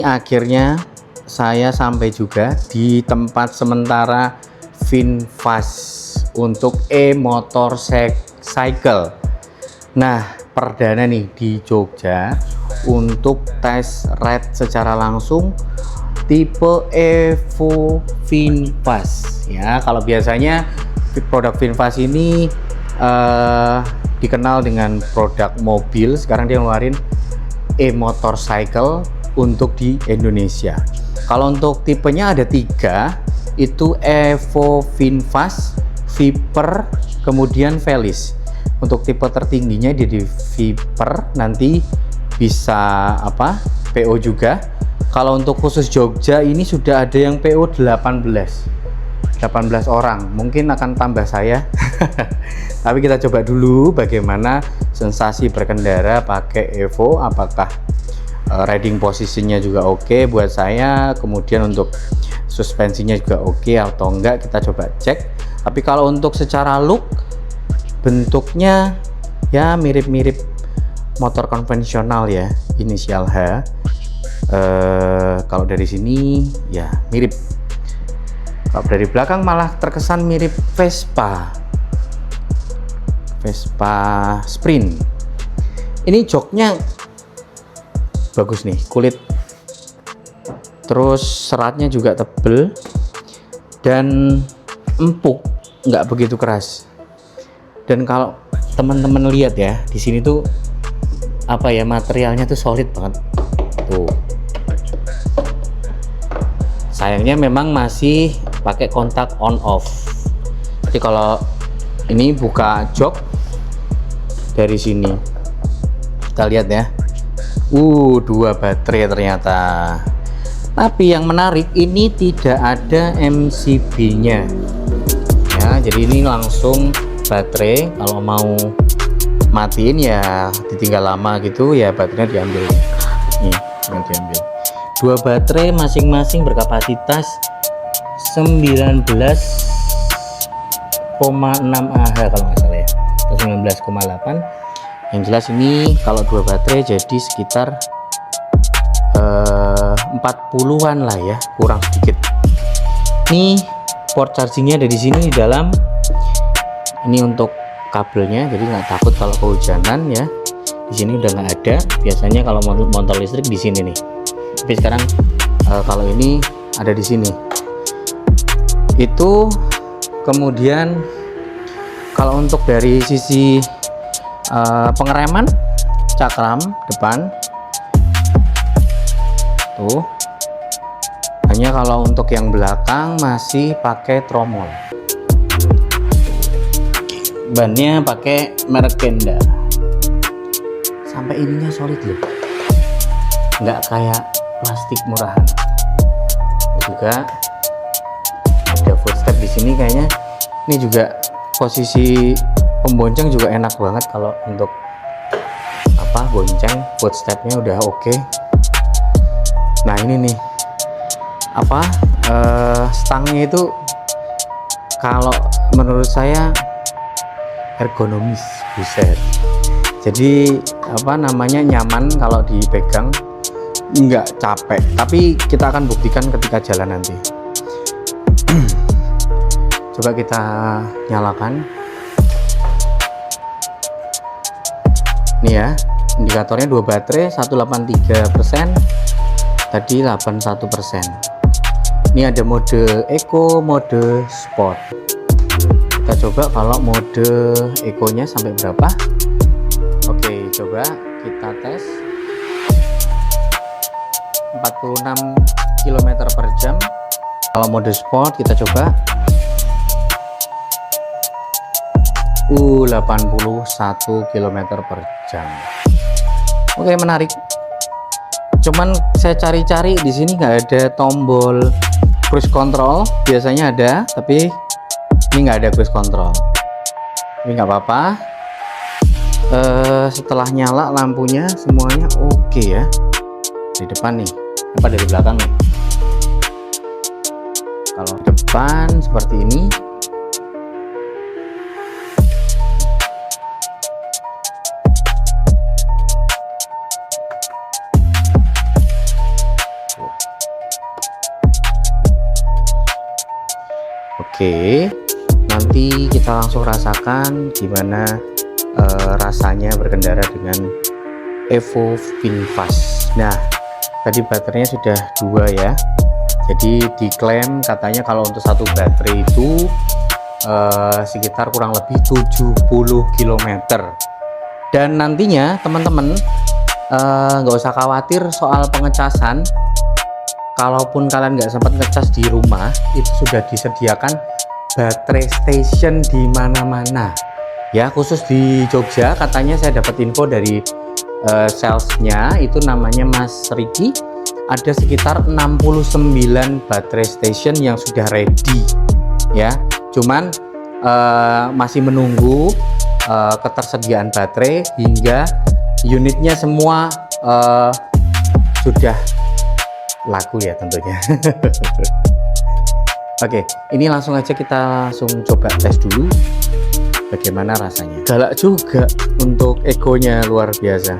Akhirnya saya sampai juga di tempat sementara VinFast untuk e-motorcycle. Nah, perdana nih di Jogja untuk tes ride secara langsung tipe Evo VinFast ya. Kalau biasanya produk VinFast ini dikenal dengan produk mobil, sekarang dia ngeluarin e-motorcycle untuk di Indonesia. Kalau untuk tipenya ada 3, itu Evo VinFast, Viper, kemudian Velis. Untuk tipe tertingginya di Viper, nanti bisa PO juga. Kalau untuk khusus Jogja ini sudah ada yang PO 18 orang, mungkin akan tambah saya. Tapi kita coba dulu bagaimana sensasi berkendara pakai Evo, apakah riding posisinya juga oke buat saya, kemudian untuk suspensinya juga oke atau enggak, kita coba cek. Tapi kalau untuk secara look, bentuknya ya mirip-mirip motor konvensional ya, inisial H. Kalau dari sini ya mirip. Kalau dari belakang malah terkesan mirip Vespa Sprint. Ini joknya bagus nih, kulit, terus seratnya juga tebel dan empuk, nggak begitu keras. Dan kalau teman-teman lihat ya, di sini tuh materialnya tuh solid banget tuh. Sayangnya memang masih pakai kontak on off. Jadi kalau ini buka jok dari sini, kita lihat ya. 2 baterai ternyata. Tapi yang menarik, ini tidak ada MCB-nya. Ya, jadi ini langsung baterai. Kalau mau matiin ya ditinggal lama gitu ya, baterainya diambil. Nih, diambil. 2 baterai masing-masing berkapasitas 19,6 Ah kalau nggak salah ya, atau 19,8. Yang jelas ini kalau 2 baterai jadi sekitar 40-an lah ya, kurang sedikit. Ini port chargingnya ada di sini di dalam. Ini untuk kabelnya, jadi nggak takut kalau kehujanan ya. Di sini udah nggak ada. Biasanya kalau motor listrik di sini nih. Tapi sekarang kalau ini ada di sini. Itu kemudian kalau untuk dari sisi pengereman, cakram depan tuh, hanya kalau untuk yang belakang masih pakai tromol. Bannya pakai merek Kenda. Sampai ininya solid loh, nggak kayak plastik murahan. Juga ada footstep di sini kayaknya. Ini juga posisi pembonceng juga enak banget kalau untuk bonceng, footstepnya udah oke. Nah ini nih stangnya itu kalau menurut saya ergonomis, buset. Jadi nyaman kalau dipegang, nggak capek. Tapi kita akan buktikan ketika jalan nanti. Coba kita nyalakan. Nih ya, indikatornya 2 baterai, 183%, tadi 81%. Ini ada mode Eco, mode Sport. Kita coba kalau mode Eco-nya sampai berapa. Oke, coba kita tes 46 km/jam. Kalau mode Sport kita coba 81 km/jam. Oke, menarik. Cuman saya cari-cari di sini nggak ada tombol cruise control. Biasanya ada, tapi ini nggak ada cruise control. Ini nggak apa-apa. Setelah nyala lampunya semuanya oke ya. Di depan nih, apa dari belakang nih? Kalau depan seperti ini. Oke, nanti kita langsung rasakan gimana rasanya berkendara dengan Evo VinFast. Nah, tadi baterainya sudah 2 ya. Jadi diklaim katanya kalau untuk satu baterai itu sekitar kurang lebih 70 km. Dan nantinya teman-teman nggak usah khawatir soal pengecasan. Kalaupun kalian nggak sempat ngecas di rumah, itu sudah disediakan baterai station di mana-mana. Ya, khusus di Jogja katanya saya dapat info dari salesnya, itu namanya Mas Riki. Ada sekitar 69 baterai station yang sudah ready. Ya, cuman masih menunggu ketersediaan baterai hingga unitnya semua sudah laku ya tentunya. Oke, ini langsung aja kita coba tes dulu bagaimana rasanya. Galak juga untuk egonya, luar biasa.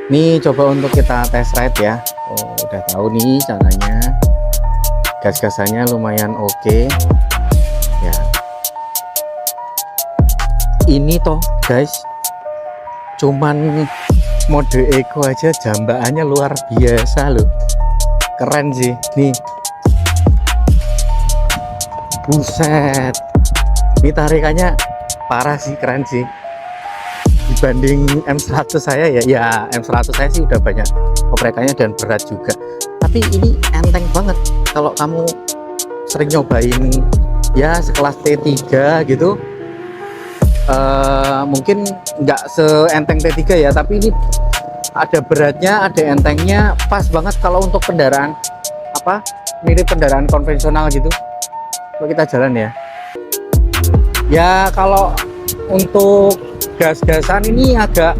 Nih coba untuk kita tes ride ya. Oh, udah tahu nih caranya. Gas-gasannya lumayan oke. Ya. Ini toh guys, cuman mode eco aja jambaannya luar biasa loh. Keren sih nih, buset, ini tarikannya parah sih, keren sih dibanding M100 saya ya. M100 saya sih udah banyak oprekannya dan berat juga, tapi ini enteng banget. Kalau kamu sering nyobain ya sekelas T3 gitu, mungkin nggak seenteng T3 ya, tapi ini ada beratnya, ada entengnya, pas banget kalau untuk kendaraan apa mirip kendaraan konvensional gitu. Coba kita jalan ya. Ya kalau untuk gas-gasan ini agak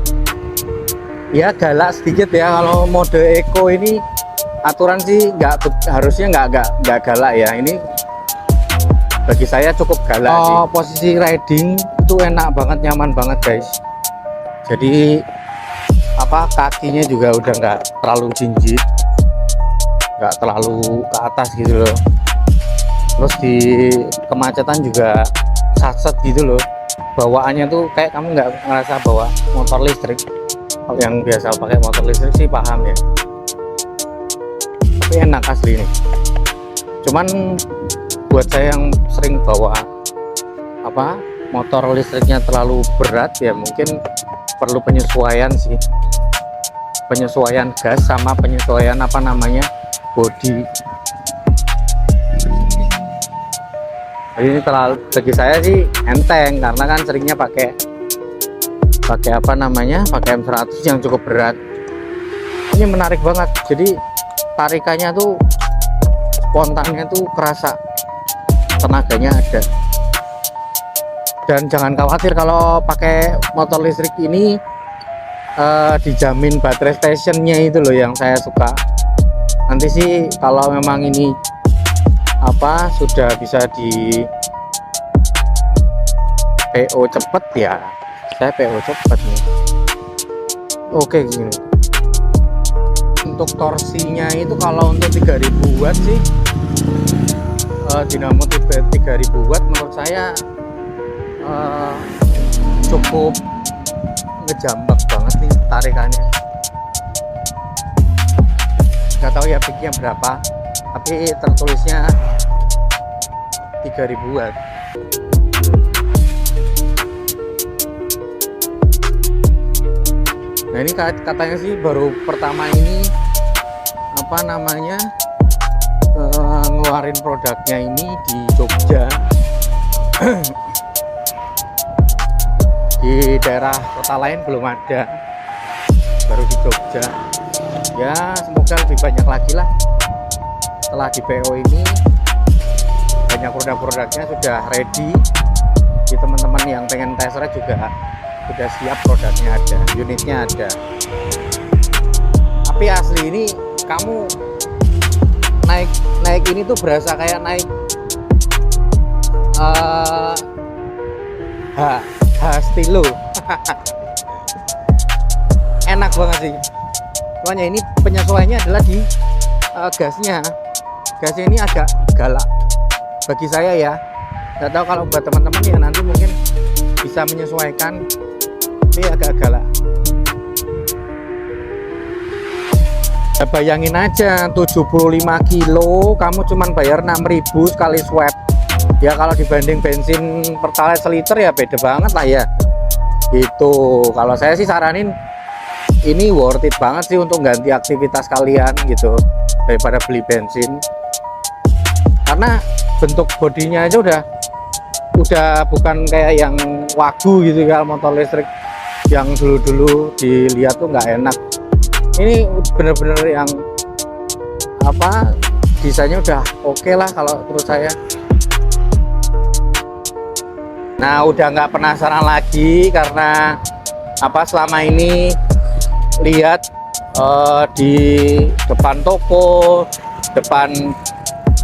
ya galak sedikit ya. Kalau mode eco ini aturan sih harusnya nggak galak ya. Ini bagi saya cukup galak sih. Posisi riding itu enak banget, nyaman banget guys. Jadi kakinya juga udah nggak terlalu jinjit, nggak terlalu ke atas gitu loh. Terus di kemacetan juga satset gitu loh. Bawaannya tuh kayak kamu nggak ngerasa bawa motor listrik. Kalau yang biasa pakai motor listrik sih paham ya, tapi enak asli nih. Cuman buat saya yang sering bawa motor listriknya terlalu berat ya, mungkin perlu penyesuaian sih, penyesuaian gas sama penyesuaian bodi. Jadi ini terlalu, bagi saya sih enteng karena kan seringnya pakai M100 yang cukup berat. Ini menarik banget, jadi tarikannya tuh spontannya tuh kerasa, tenaganya ada. Dan jangan khawatir kalau pakai motor listrik ini dijamin baterai stationnya itu loh yang saya suka. Nanti sih kalau memang ini sudah bisa di PO cepet ya, saya PO cepet nih. Oke gini. Untuk torsinya itu kalau untuk 3000 watt sih, dinamo 3000 watt menurut saya cukup ngejambak banget nih tarikannya. Nggak tahu ya peaknya berapa, tapi tertulisnya 3000 watt. Nah ini katanya sih baru pertama ini ngeluarin produknya ini di Jogja. Di daerah kota lain belum ada, baru di Jogja. Ya semoga lebih banyak lagi lah setelah di PO ini. Banyak produk-produknya sudah ready. Jadi teman-teman yang pengen test ride juga sudah siap, produknya ada, unitnya ada. Tapi asli ini kamu naik ini tuh berasa kayak naik Stilo. Enak banget sih. Soalnya ini penyesuaiannya adalah di gasnya. Gasnya ini agak galak bagi saya ya. Nggak tahu kalau buat teman-teman ya nanti mungkin bisa menyesuaikan. Ini agak galak. Ya, bayangin aja 75 kilo kamu cuman bayar 6.000 sekali swab. Ya kalau dibanding bensin Pertalite seliter ya beda banget lah ya. Gitu. Kalau saya sih saranin ini worth it banget sih untuk ganti aktivitas kalian gitu daripada beli bensin. Karena bentuk bodinya aja udah bukan kayak yang Wagyu gitu ya, motor listrik yang dulu-dulu dilihat tuh nggak enak. Ini bener-bener yang apa, desainnya udah oke lah kalau menurut saya. Nah udah nggak penasaran lagi karena apa, selama ini lihat di depan toko, depan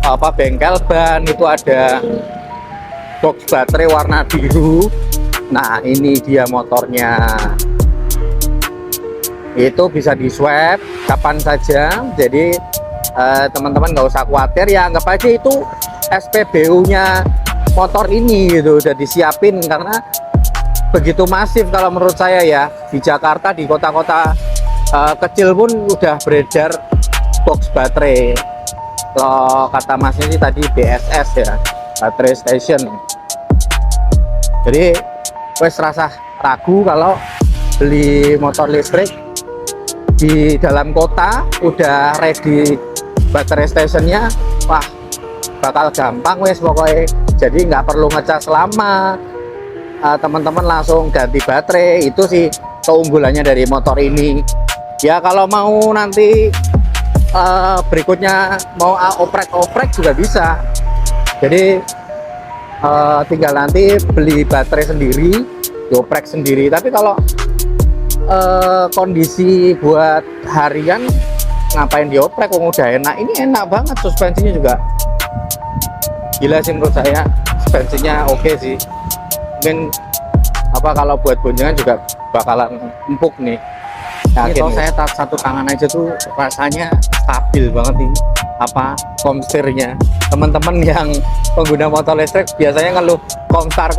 apa bengkel ban itu ada box baterai warna biru. Nah ini dia motornya, itu bisa di swab kapan saja. Jadi teman-teman nggak usah khawatir ya, anggap aja itu SPBU nya motor ini gitu udah disiapin. Karena begitu masif kalau menurut saya ya, di Jakarta di kota-kota kecil pun udah beredar box baterai. Kalau kata masnya sih tadi BSS ya, baterai station. Jadi wes rasa ragu kalau beli motor listrik di dalam kota udah ready baterai stationnya, wah bakal gampang wes pokoknya. Jadi nggak perlu ngecas lama, teman-teman langsung ganti baterai. Itu sih keunggulannya dari motor ini ya. Kalau mau nanti berikutnya mau oprek-oprek juga bisa. Jadi tinggal nanti beli baterai sendiri, dioprek sendiri. Tapi kalau kondisi buat harian ngapain dioprek, kok udah enak. Ini enak banget, suspensinya juga gila sih menurut saya. Suspensinya oke sih. Mungkin apa kalau buat boncengan juga bakalan empuk nih. Yakin kalau saya satu tangan aja tuh rasanya stabil banget ini apa komstirnya. Teman-teman yang pengguna motor listrik biasanya ngeluh komstir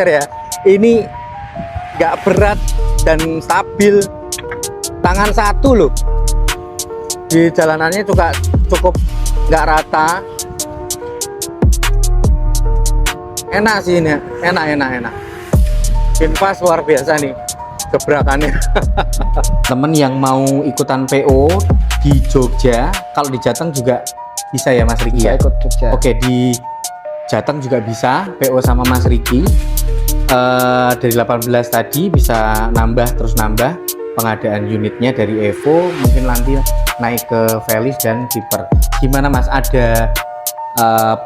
ya. Ini nggak berat dan stabil. Tangan satu loh, di jalanannya juga cukup nggak rata. Enak sih ini, enak. VinFast luar biasa nih gebrakannya. Temen yang mau ikutan PO di Jogja, kalau di Jateng juga bisa ya Mas Riki ya? Ikut Jogja. Oke, di Jateng juga bisa PO sama Mas Riki. Dari 18 tadi bisa terus nambah pengadaan unitnya dari Evo, mungkin nanti naik ke Velis dan Viper. Gimana Mas, ada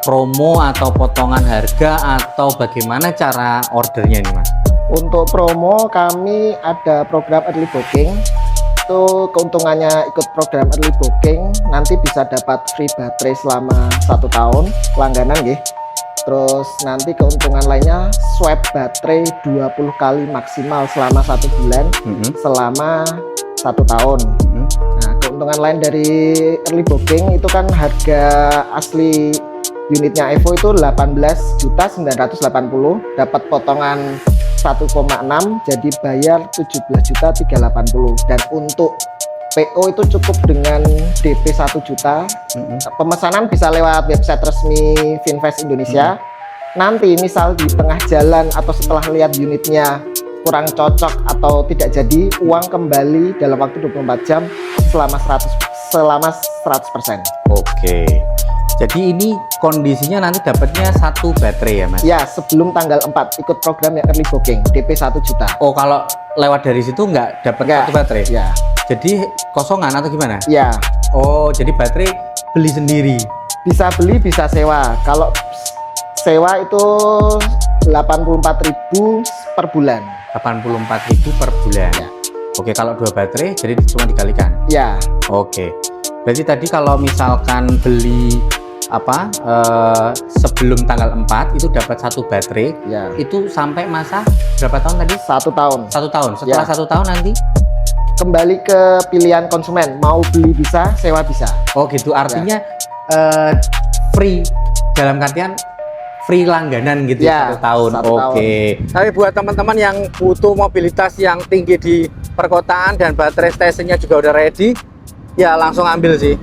promo atau potongan harga atau bagaimana cara ordernya nih Mas? Untuk promo kami ada program early booking. Itu keuntungannya ikut program early booking, nanti bisa dapat free baterai selama 1 tahun langganan nggih. Terus nanti keuntungan lainnya swab baterai 20 kali maksimal selama 1 bulan, selama 1 tahun. Nah, keuntungan lain dari early booking itu kan harga asli unitnya Evo itu 18.980.000, dapat potongan 1,6, jadi bayar 17.380.000. Dan untuk PO itu cukup dengan DP 1 juta. Pemesanan bisa lewat website resmi VinFast Indonesia. Nanti misal di tengah jalan atau setelah lihat unitnya kurang cocok atau tidak jadi, uang kembali dalam waktu 24 jam selama 100%. Oke. Jadi ini kondisinya nanti dapatnya 1 baterai ya Mas? Ya, sebelum tanggal 4 ikut program yang early booking, DP 1 juta. Oh, kalau lewat dari situ nggak dapat 1 baterai? Ya. Jadi kosongan atau gimana? Ya. Oh, jadi baterai beli sendiri? Bisa beli, bisa sewa. Kalau sewa itu 84.000 per bulan. 84.000 per bulan. Ya. Oke, kalau 2 baterai jadi cuma dikalikan? Ya. Oke. Berarti tadi kalau misalkan beli sebelum tanggal 4 itu dapat 1 baterai ya. Itu sampai masa berapa tahun tadi? 1 tahun. 1 tahun. Setelah 1 tahun nanti kembali ke pilihan konsumen, mau beli bisa, sewa bisa. Oh gitu, artinya free dalam artian free langganan gitu Ya, 1 tahun. 1 tahun. Oke. Tapi buat teman-teman yang butuh mobilitas yang tinggi di perkotaan dan baterai stationnya juga udah ready, ya langsung ambil sih.